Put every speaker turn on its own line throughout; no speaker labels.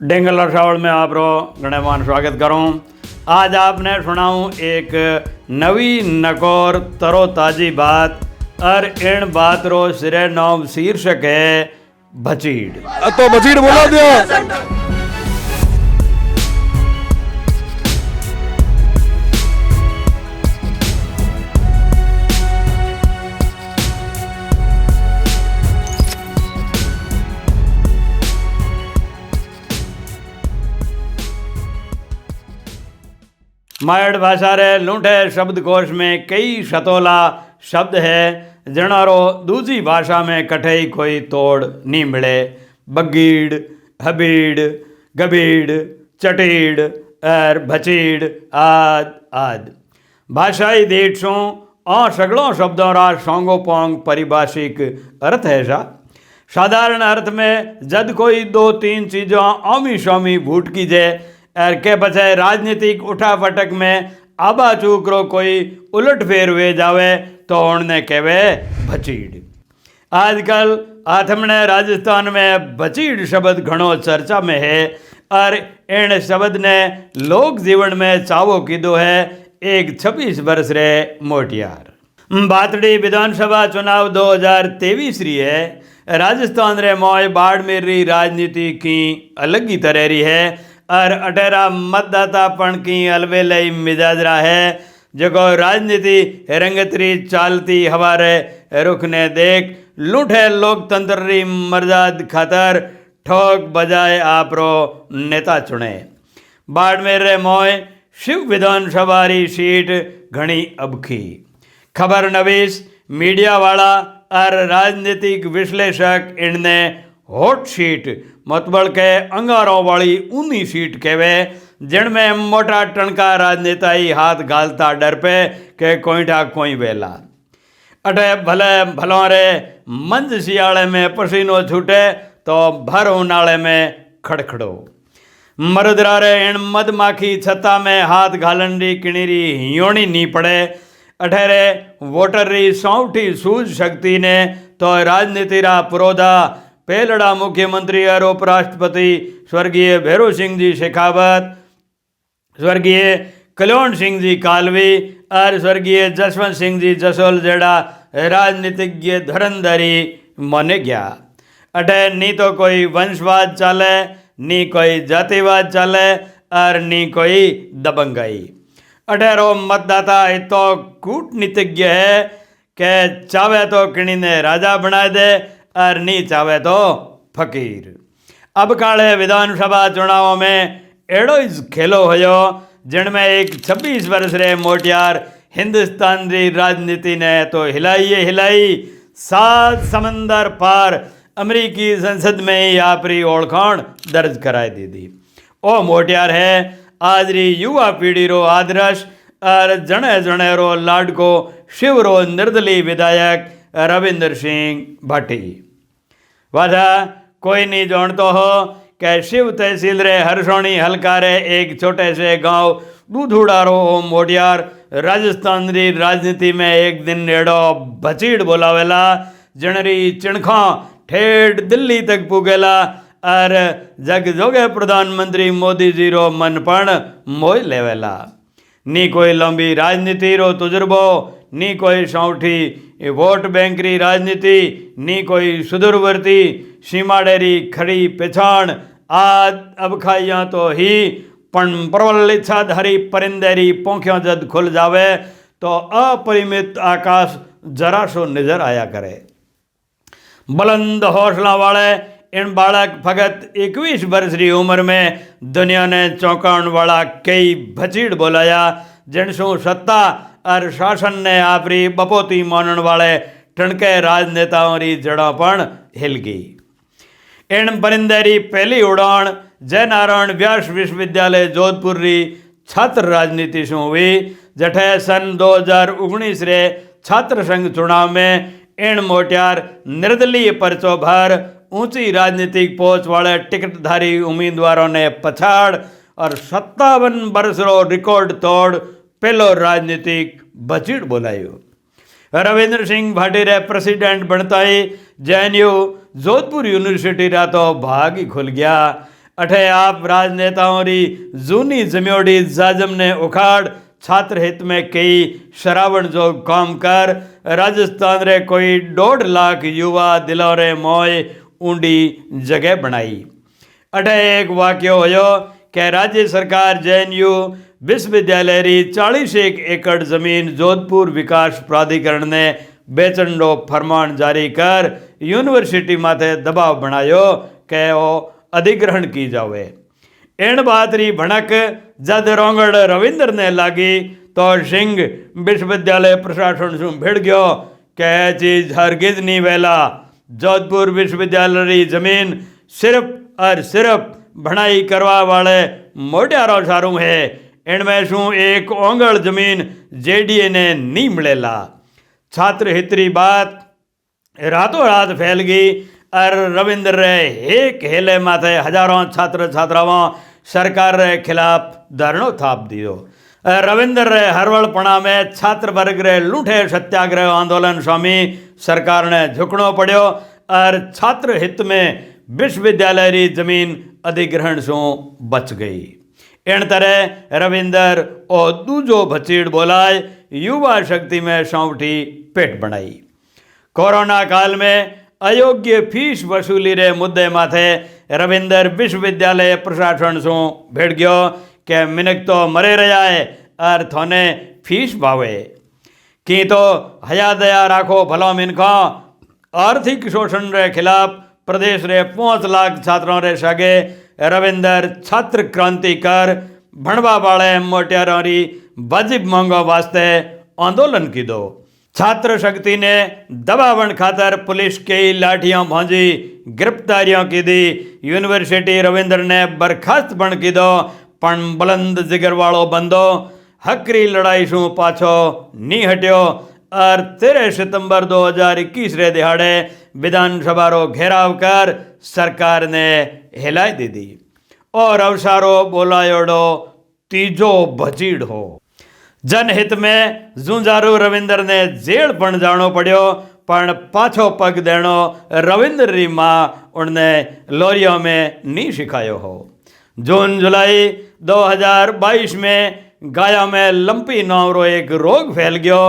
Dangle और श्रावण में आप रो गणमान स्वागत करूं। आज आपने सुनाऊं एक नवी नकोर तरोताजी बात और इन बात रो सिरे नाम शीर्षक है भचीड़।
तो भचीड़ बोला दिया।
मायड़ भाषा रे लूंठे शब्दकोश में कई शतोला शब्द है जनारो दूसरी भाषा में कठई कोई तोड़ नहीं मिले। बगीड़, हबीड़, गबीड़, चटीड़ और भचीड़ आद आद भाषाई देशों और सगलों शब्दों रा सोंगो पोंग परिभाषिक अर्थ है सा। साधारण अर्थ में जद कोई दो तीन चीज़ों आमी शामी भूट की जाए और के बचाए राजनीतिक उठा पटक में आबा चूकरो कोई उलट फेर हुए जावे तो उन्हें कहवे भचीड़। आजकल आथमने राजस्थान में भचीड़ शब्द घणो चर्चा में है और इन शब्द ने लोक जीवन में चावो कीधो है एक 26 वर्ष रे मोटियार। बातड़ी विधानसभा चुनाव 2023 री है। राजस्थान रे मोय बाड़मेर री राजनीति की अलग ही तरह री है और अटेरा मतदातापण की अलबेलई मिजाज रहा है जो राजनीति रंगतरी चालती हवारे रुख ने देख लूठे लोकतंत्र री मर्याद खातर ठोक बजाए आपरो नेता चुने। बाड़मेर रे मोय शिव विधानसभा री सीट घनी अबखी। खबर नवीस मीडिया वाला और राजनीतिक विश्लेषक इनने हॉट सीट मतबल के अंगारों वाली ऊनी सीट कहवे जिनमें मोटा टणका राजनेताई हाथ गालता डर पे के कोईठा कोई वेला। अटे भले भलों रे मंज सियाले में पसीनो छूटे तो भर उनाले में खड़खड़ो। मरुदरा रे इन मधमाखी छत्ता में हाथ घालन री किणीरी हियोणी नी पड़े। अठेरे वोटर री सौठी सूझ शक्ति ने तो राजनीति रा पुरोधा पहलड़ा मुख्यमंत्री और उपराष्ट्रपति स्वर्गीय भैरू सिंह जी शेखावत, स्वर्गीय कल्याण सिंह जी कालवी और स्वर्गीय जसवंत सिंह जी जसोल जेड़ा राजनीतिज्ञ धरंधरी माने गया। अटे नी तो कोई वंशवाद चले, नी कोई जातिवाद चले और नी कोई दबंगाई। अठेरो मतदाता तो कूटनीतिज्ञ है के चावे तो किणी ने राजा बना दे और नी चावे तो फकीर। अब काले विधानसभा चुनाव में एड़ो इस खेलो होयो जिनमें एक 26 वर्ष रे मोटियार हिंदुस्तान री राजनीति ने तो हिलाई 7 समंदर पार अमेरिकी संसद में ही आपरी ओळखाण दर्ज कराई दी थी। ओ मोटियार है आज री युवा पीढ़ी रो आदर्श और जने जने रो लाडको शिव रो निर्दलीय विधायक रविंद्र सिंह भाटी। वादा कोई नहीं जानतो हो कि शिव तहसील रे हरसोणी हल्का रे एक छोटे से गांव दूधुड़ा रो मोटियार राजस्थान री राजनीति में एक दिन एड़ो भचीड़ बोलावेला जनरी चिणखा ठेठ दिल्ली तक पुगेला और जग जोगे प्रधानमंत्री मोदी जी रो मन पण मोह लेवेला। नी कोई लंबी राजनीति रो तजुर्बो, नी कोई सौठी वोट बैंक री राजनीति, नी कोई सुदूरवर्ती सीमाड़े री खड़ी पहचान। आज अब खाइया तो ही पण प्रबल इच्छाधारी परिंदेरी पोंख्यों जद खुल जावे तो अपरिमित आकाश जरा सो नजर आया करे। बुलंद हौसला वाले इन बालक भगत 21 वर्ष की उम्र में दुनिया ने चौंकाने वाला कई भचीड़ बोलाया जिनसू सत्ता और शासन ने आपरी बपोती मानने वाले टणके राजनेताओं की जड़ों पर हिल गई। इन परिंदेरी पहली उड़ान जयनारायण व्यास विश्वविद्यालय जोधपुर री छात्र राजनीति से हुई जठे सन 2019 रे छात्र संघ चुनाव में इन मोटियार निर्दलीय परचो भर ऊंची राजनीतिक पहुंच वाले टिकटधारी उम्मीदवारों ने पछाड़ और 57 वर्ष रो रिकॉर्ड तोड़ पहलो राजनीतिक भचीड़ बोलायो। रविंद्र सिंह भाटी रे प्रेसिडेंट बनता ही JNU जोधपुर यूनिवर्सिटी रा तो भाग ही खुल गया अठे आप राजनेताओं री जूनी जम्योड़ी जाजम ने उखाड़ छात्र हित में कई शरावण जो काम कर राजस्थान रे कोई 1.5 लाख युवा दिलों रे मोय ऊंडी जगह बनाई। अठे एक वाक्य होयो कि राज्य सरकार JNU विश्वविद्यालय री 40 एकड़ जमीन जोधपुर विकास प्राधिकरण ने बेचण रो फरमान जारी कर यूनिवर्सिटी माथे दबाव बनायो कि वो अधिग्रहण की जावे। एण बात री भणक जद रोंगड़ रविंद्र ने लागी तो सिंह विश्वविद्यालय प्रशासन से भिड़ गयो कि चीज हरगिज नहीं वेला। जोधपुर विश्वविद्यालय री जमीन सिर्फ और सिर्फ भणाई करवा वाले मोटियारों सारू है। इनमें शू एक ओंगल जमीन JDA ने नहीं मिलेला। छात्र हितरी बात रातों रात फैल गई और रविंद्र रे एक हेले माथे हजारों छात्र छात्राओं सरकार रे खिलाफ धरनो थाप दियो। रविंद्र रे हरवलपणा में छात्र वर्ग रे लूठे सत्याग्रह आंदोलन स्वामी सरकार ने झुकनो पड़ो और छात्र हित में विश्वविद्यालय री जमीन अधिग्रहण से बच गई। इन तरह रविंद्र और दूजो भचीड़ बोलाय युवा शक्ति में सौंठी पेट बनाई। कोरोना काल में अयोग्य फीस वसूली रे मुद्दे माथे रविंद्र विश्वविद्यालय प्रशासन से भिड़ गयो कि मिनक तो मरे रहा है और थोने फीस भावे कि तो हया दया राखो भलो मिनखो। आर्थिक शोषण रे खिलाफ प्रदेश रे 5 लाख छात्रों रे सगे रविंद्र छात्र क्रांति कर भणवा वाले मोटियारों री वाजिब मांगों वास्ते आंदोलन की दो। छात्र शक्ति ने दबावन खातर पुलिस की लाठियां भौंजी गिरफ्तारियों की दी। यूनिवर्सिटी रविंद्र ने बर्खास्त बन की दो पण बुलंद जिगर वालों बंदो हकरी लड़ाई शू पाछो नी हट्यो और 13 सितंबर 2021 रे दिहाड़े विधानसभा रो घेराव कर सरकार ने हिलाई दी दी और अवसारो बोलायोड़ो तीजो भचीड़ हो। जनहित में जूझारू रविंद्र ने जेल पण जानो पड़ो पण पाछो पग देनो रविंद्र री माँ उनने लोरियों में नहीं सिखायो हो। जून जुलाई 2022 में गाया में लंपी नाम रो एक रोग फैल गयो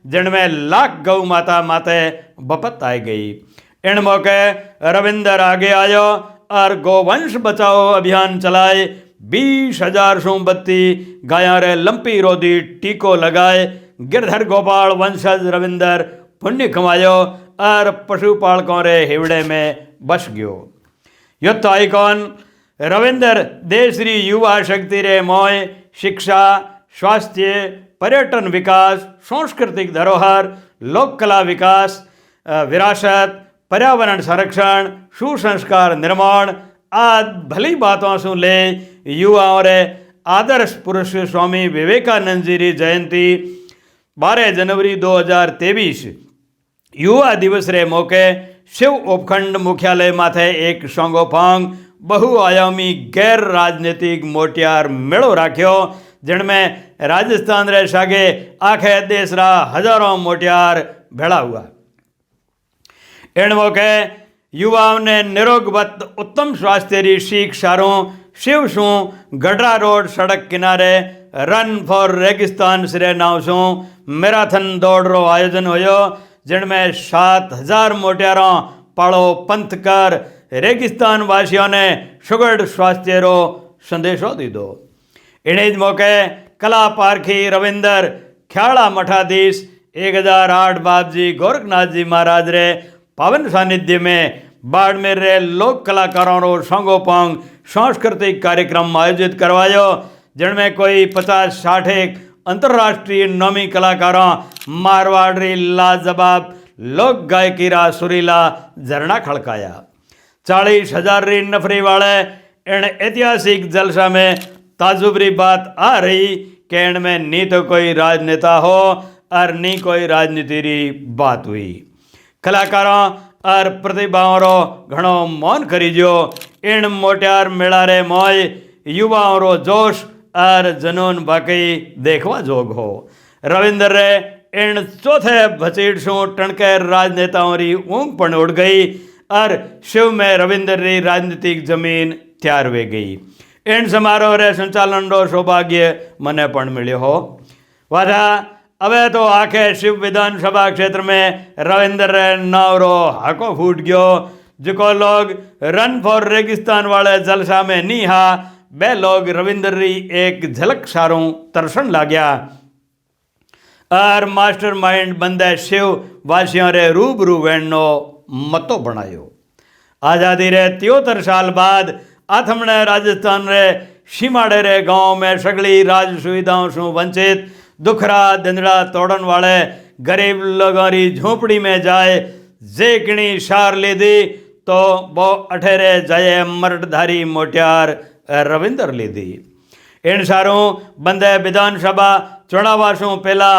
जिनमें लाख गौ माता माते बपत आई गई। इन मौके रविंद्र आगे आयो और गोवंश बचाओ अभियान चलाए। 20,000 बत्ती गाया रे लंपी रोधी टीको लगाए। गिरधर गोपाल वंशज रविंद्र पुण्य कमायो और पशुपालकों रे हिवड़े में बस गयो। युद्ध आइकॉन रविंद्र देश री युवा शक्ति रे मोय शिक्षा स्वास्थ्य पर्यटन विकास सांस्कृतिक धरोहर लोक कला विकास विरासत पर्यावरण संरक्षण सुसंस्कार निर्माण आदि भली बातों से ले युवाओं रे आदर्श पुरुष स्वामी विवेकानंद जी की जयंती 12 जनवरी 2023 युवा दिवस रे मौके शिव उपखंड मुख्यालय माथे एक सोंगोफांग बहुआयामी गैर राजनीतिक मोटियार मेड़ो राख्यो जिनमें राजस्थान रे सागे आखे देश रा हजारों मोटियार भेड़ा हुआ। इन मौके युवाओं ने निरोगवत उत्तम स्वास्थ्य री सीख सारों शिव सू गडरा रोड सड़क किनारे रन फॉर रेगिस्तान सिरे नाव सू मैराथन दौड़ रो आयोजन होयो जिनमें 7,000 मोटियारों पाड़ो पंथ कर रेगिस्तान वासियों ने सुगढ़ स्वास्थ्य रो संदेशो दी दो। इन्हें मौके कला पारखी रविंद्र ख्याड़ा मठाधीश 1008 बाबजी गोरखनाथ जी महाराज रे पावन सानिध्य में बाड़मेर रे लोक कलाकारों रो संगोपांग सांस्कृतिक कार्यक्रम आयोजित करवायो जिनमें कोई 50-60 अंतर्राष्ट्रीय नामी कलाकारों मारवाड़ री लाजवाब लोक गायकी रा सुरीला झरना खड़काया। 40,000 री नफरी वाले इन ऐतिहासिक जलसा में ताजुबरी बात आ रही कि इनमें नी तो कोई राजनेता हो और नी कोई राजनीति री बात हुई। कलाकारों और प्रतिभाओं रो घणो मौन करीजो। इन मोटियार मेला रे मोय युवाओं रो जोश और जनून बाकी देखवा जोग हो। रविंद्र रे इन चौथे भचीड़ सू टणके राजनेताओं री ऊँग पण उड़ गई और शिव में रविंद्र री राजनीतिक जमीन त्यार वे गई। इन समारोह रे संचालन रो सौभाग्य मने पण मिल्यो हो। वाधा अबे तो आखे शिव विधानसभा क्षेत्र में रविंदर रे नाव रो हाको फूट गयो। जिको लोग रन फॉर रेगिस्तान वाले जलसा में नी हा, बे लोग रविंदर री एक झलक सारू तरसन लाग्या और मास्टर माइंड बंदे शिव वासियों रे रूबरू वेणनो मतो बनायो। आज़ादी रे 73 साल बाद आथमने राजस्थान रे सीमाड़े रे गांव में सगली राज सुविधाओं से वंचित दुखरा दिंदड़ा तोड़न वाले गरीब लोगों री झोपड़ी में जाए जे किणी शार ले दी तो वो अठेरे जाए मर्दधारी मोटियार रविंदर ले दी। इन सारों बंदे विधानसभा चुनाव से पहला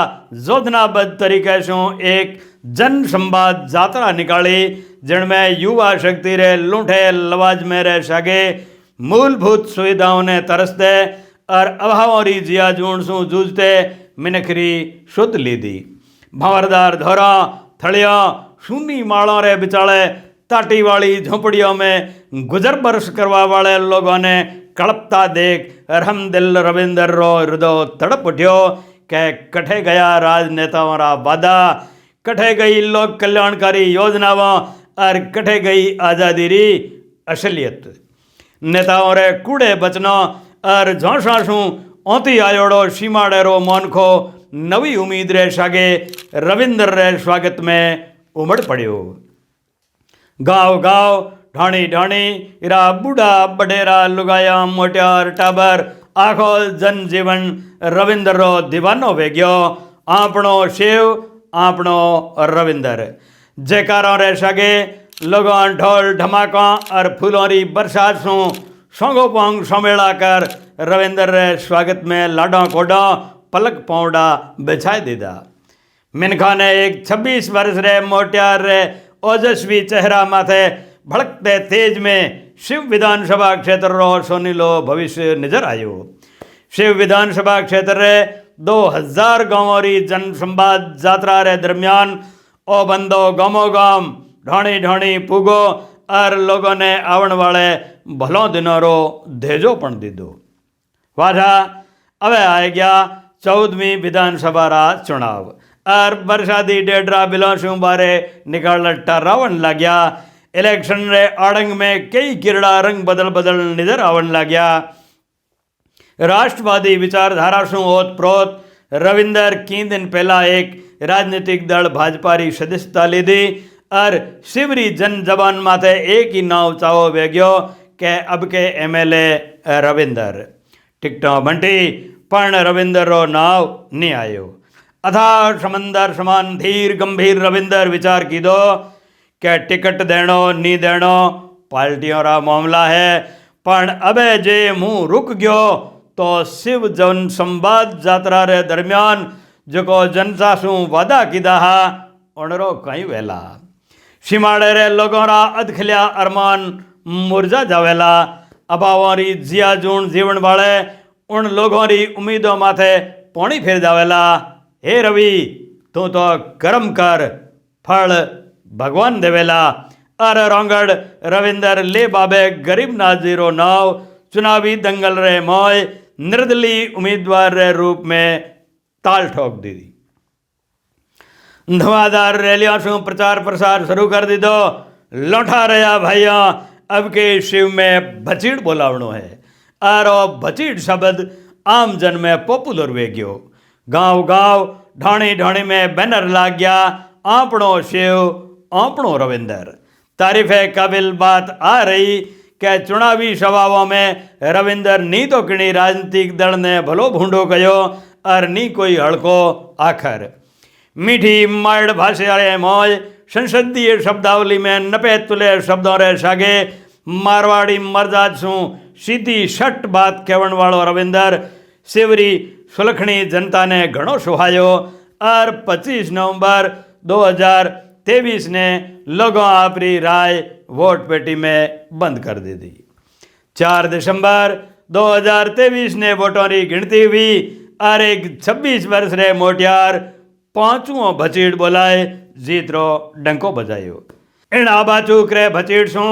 योजनाबद्ध तरीके से एक जन संवाद यात्रा निकाली, जिनमें युवा शक्ति रे लूठे लवाज में रह सके मूलभूत सुविधाओं ने तरसते और अभावों री जिया जून से जूझते मिनखरी शुद्ध ली दी। भंवरदार धोरा थड़िया सुनी मालों रे बिचाले ताटी वाली झोपड़ियों में गुजर बरस करवा वाले लोगों ने कड़पता देख रहमदिल रविंदर रो हृदय तड़प उठ्यो के कठे गया राजनेताओं रा वादा, कठे गई लोक कल्याणकारी योजनाओं और कठे गई आज़ादी री असलियत। नेताओं रे कूड़े बचनों और झोंसाशू ओती आयोड़ो सीमाड़ेरो मोनखो नवी उम्मीद रे सागे रविंदर रे स्वागत में उमड़ पड़ियो। गाँव गाँव ढाणी ढाणी इरा बूढ़ा बडेरा लुगाया मोटियार टाबर आखो जनजीवन रविंदर रो दीवानो वे गयो। आपणो शिव आपणो रविंदर जयकारों रे सगे लोगों ढोल ढमाका और फूलों री बरसात सू सोंगो पोंग सोमेला कर रविंदर रे स्वागत में लाडा कोडा पलक पौड़ा बिछाई दीदा। मिनखा ने एक 26 वर्ष रे मोटियार रे ओजस्वी चेहरा माथे भड़कते तेज में शिव विधानसभा क्षेत्र रो सोनीलो भविष्य नजर आयो। शिव विधानसभा क्षेत्र रे 2000 गांवों री जन संवाद यात्रा रे दरमियान ओ बंदो गामो गाम ढाणी ढाणी पुगो और लोगों ने आवन वाले भलों दिनों रो धेजो पण दीदो। वाधा अवे आए गया 14वीं विधानसभा रा चुनाव और बरसाती डेडरा बिलों से बारे निकाल टरावन लग गया। इलेक्शन रे आड़ंग में कई किरड़ा रंग बदल बदल नजर आवन लग गया। राष्ट्रवादी विचारधारा से ओत प्रोत रविंदर की दिन पहला एक राजनीतिक दल भाजपा री सदस्यता ली थी और शिवरी जन जबान माथे एक ही नाव चाहो वेग्यो के अब के एमएलए रविंदर टिकटों बंटी पण रविंदर रो नाव नहीं आयो। अथाह समंदर समान धीर गंभीर रविंदर विचार की दो के टिकट देनो नी देनो पार्टियों रा मामला है, पण अबे जे मुँह रुक गयो तो शिव जन संवाद यात्रा रे दरमियान जो जनता सू वादा कीधा हा उनरो कहीं वेला। सीमाड़े रे लोगों रा अधखलिया अरमान मुरझा जावेला। अभावों री जिया जून जीवन वाले उन लोगों री उम्मीदों माथे पौनी फिर जावेला। हे रवि तू तो कर्म कर फल भगवान देवेला। अर रोंगड़ रविंदर ले बाबे गरीब नाजीरो नाव चुनावी दंगल रे मोय निर्दलीय उम्मीदवार रे रूप में ताल ठोक दी। धुआंधार रैलियों से प्रचार प्रसार शुरू कर दी दो। लौटा रहा भाइयों अब के शिव में भचीड़ बोलावणो है और भचीड़ शब्द आम जन में पॉपुलर वे गयो। गांव गांव ढाणी ढाणी में बैनर लाग गया आपणो शिव आपणो रविंदर। तारीफ काबिल बात आ रही कि चुनावी सभाओं में रविंदर नी तो किणी राजनीतिक दल ने भलो भूंडो कयो और नी कोई हड़को आखर। मीठी माड़ भाषा रे मौज संसदीय शब्दावली में नपे तुले शब्दों रे सागे मारवाड़ी मर्दाज सू सीधी शट बात कहण वालो रविंदर शिवरी सुलखणी जनता ने घणो सुहायो और 25 नवंबर 2023 ने लोगों अपनी राय वोट पेटी में बंद कर दी थी। 4 दिसंबर 2023 ने वोटों की गिनती हुई और एक 26 वर्ष रे मोटियार 5वां भचीड़ बोलाए जीत रो डंको बजायो। इन आबाचूक रे भचीड़ सू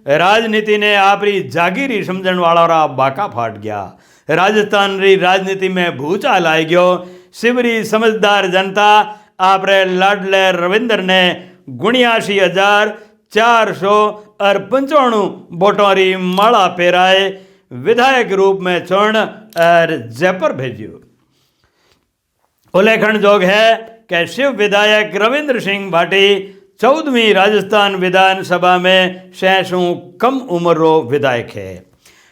राजनीति ने आपरी जागीरी समझण वाला रा बाका फाट गया। राजस्थान री राजनीति में भूचाल आई गयो। शिवरी समझदार जनता आपरे लाडले रविंद्र ने 79,495 वोटों री माला पेराए विधायक रूप में चुन और जयपुर भेजियो। उल्लेखन जोग है कि शिव विधायक रविंद्र सिंह भाटी 14वीं राजस्थान विधानसभा में 600 कम उम्र रो विधायक है।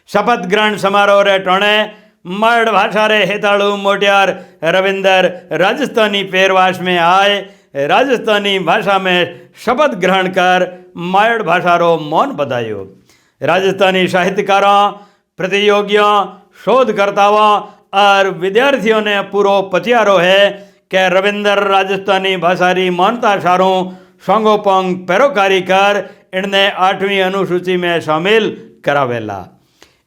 शपथ ग्रहण समारोह रे टोणे मर्ड भाषा रे हेताड़ू मोटियार रविंदर राजस्थानी पेरवास में आए राजस्थानी भाषा में शपथ ग्रहण कर मायड़ भाषा रो मौन बधायो। राजस्थानी साहित्यकारों, प्रतियोगियों, शोधकर्ताओं और विद्यार्थियों ने पूरो पतियारो है कि रविंदर राजस्थानी भाषा री मानता सारों सोंगोपोंग पैरोकारी कर इनने 8वीं अनुसूची में शामिल करावेला।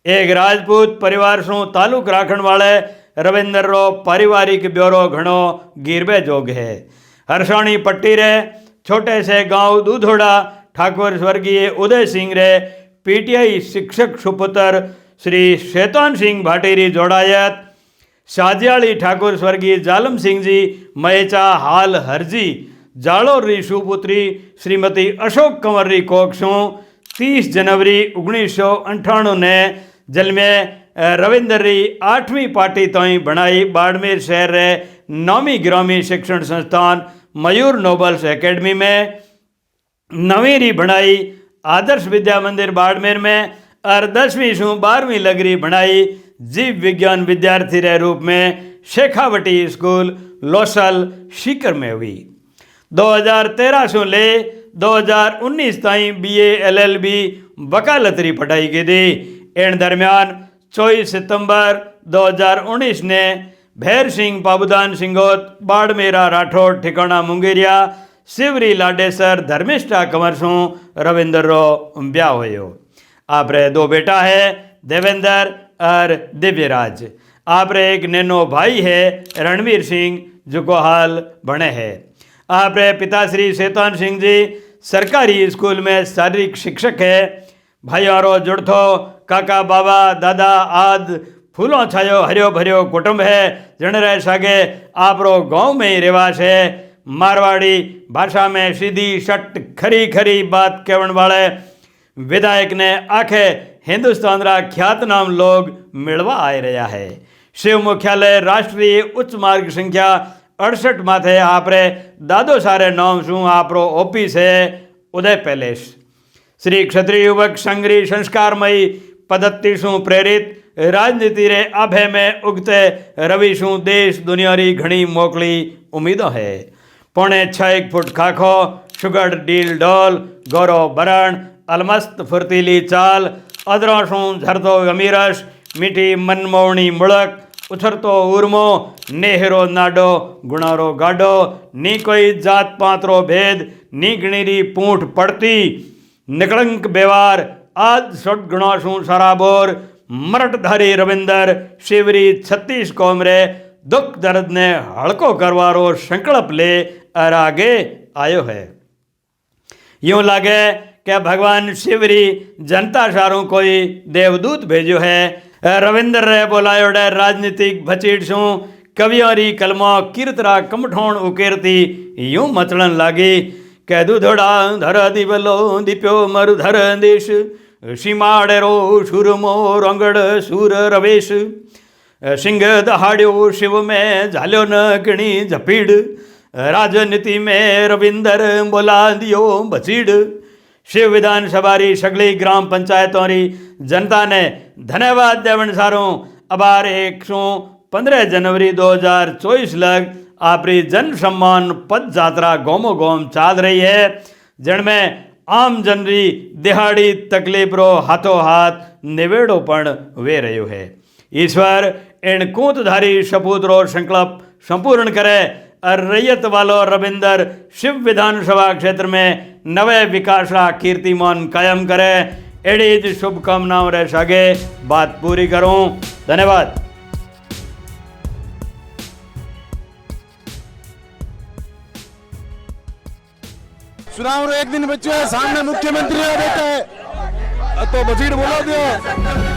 एक राजपूत परिवार से ताल्लुक राखण वाले रविंदर रो पारिवारिक ब्योरो घणो गिरबे जोग है। हरसाणी पट्टी रे छोटे से गांव दूधोड़ा ठाकुर स्वर्गीय उदय सिंह रे पीटीआई शिक्षक सुपुत्र श्री शैतान सिंह भाटीरी जोड़ायत साजियाली ठाकुर स्वर्गीय जालम सिंह जी महेचा हाल हरजी जालोर री सुपुत्री श्रीमती अशोक कंवर री कोक्षों 30 जनवरी 1998 ने जन्मे रविंदर री 8वीं पार्टी तोई बनाई बाड़मेर शहर रे 9वीं ग्रामीण शिक्षण संस्थान मयूर नोबल्स एकेडमी में 9वीं री बनाई आदर्श विद्या मंदिर बाड़मेर में और 10वीं से 12वीं लगरी बनाई जीव विज्ञान विद्यार्थी रे रूप में शेखावटी स्कूल लोसल सीकर में हुई। 2013 से ले 2019 ताई BA LLB वकालत री पढ़ाई की थी। इन दरमियान 24 सितंबर 2019 ने भैर सिंह पाबुदान सिंगोत बाड़मेरा राठौड़ ठिकाना मुंगेरिया शिवरी लाडेसर धर्मिष्ठा कंवर सो रविंदर रो ब्याह होयो। आपरे 2 बेटा है देवेंद्र और दिव्यराज। आपरे एक नैनो भाई है रणवीर सिंह जो को हाल बने है। आपरे पिता श्री शैतान सिंह जी सरकारी स्कूल में शारीरिक शिक्षक है। भाइयों रो जुड़थो काका बाबा दादा आद फूलों छायो हरियो भरियो कुटुंब है। जन सागे आपरो गांव में ही रिवाज है। मारवाड़ी भाषा में सीधी शट खरी खरी बात कहने वाले विधायक ने आखे हिंदुस्तान रा ख्यातनाम लोग मिलवा आए रहा है। शिव मुख्यालय राष्ट्रीय उच्च मार्ग संख्या 68 माथे आपरे दादो सारे नाम शू आपरो ऑफिस है उदय पैलेस। श्री क्षत्रिय युवक संग्री संस्कारमयी पद्धति शू प्रेरित राजनीति रे आभे में उगते रवि शू देश दुनिया री घनी मोकली उम्मीदों है। 6.5 फुट खाखो शुगर डील डोल गौरव बरण अलमस्त फुर्तीली चाल अदरों शू झरतो अमीरस मीठी मनमोहनी मुड़क उछरतो उर्मो नेहरो नाडो गुणारो गाडो नी कोई जात पात्रो भेद नी गणीरी पूंठ पड़ती निकलंक व्यवहार आज सट गुणों शू सराबोर मरटधारी रविंदर शिवरी 36 कोमरे दुख दर्द ने हड़को करवारो संकल्प ले और आगे आयो है। यूं लगे कि भगवान शिवरी जनता सारों कोई देवदूत भेजो है। रविंदर रे बोलायोडे राजनीतिक भचीट शू कवियों री कलमों कीर्तरा कमठोण उकेरती यूं मचलन लागी कै दूधड़ा धर दिवलो दीप्यो मरुधर देश सीमाड़ेरो सुरमो रंगड़ सूर रवेश सिंह दहाड़ो शिव में झाल्यो न किणी झपीड़ राजनीति में रविंदर बोला दियो बचीड़। शिव विधानसभा री सगली ग्राम पंचायतों री जनता ने धन्यवाद देवन सारों अबार 115 जनवरी 2024 लग आपरी जन सम्मान पद यात्रा गोमो गोम चाल रही है। जिनमें आम जनरी दिहाड़ी तकलीफ रो हाथों हाथ निवेड़ो पण वे रह्यो है। ईश्वर इन कूतधारी सपूत रो संकल्प संपूर्ण करे और रैयत वालो रविंदर शिव विधानसभा क्षेत्र में नवे विकास रा कीर्तिमान कायम करे। एड़ी शुभकामनाओं रह सके बात पूरी करूं। धन्यवाद।
चुनाव रो एक दिन बच्चों है, सामने मुख्यमंत्री बैठा है। तो मजीद बोला दिया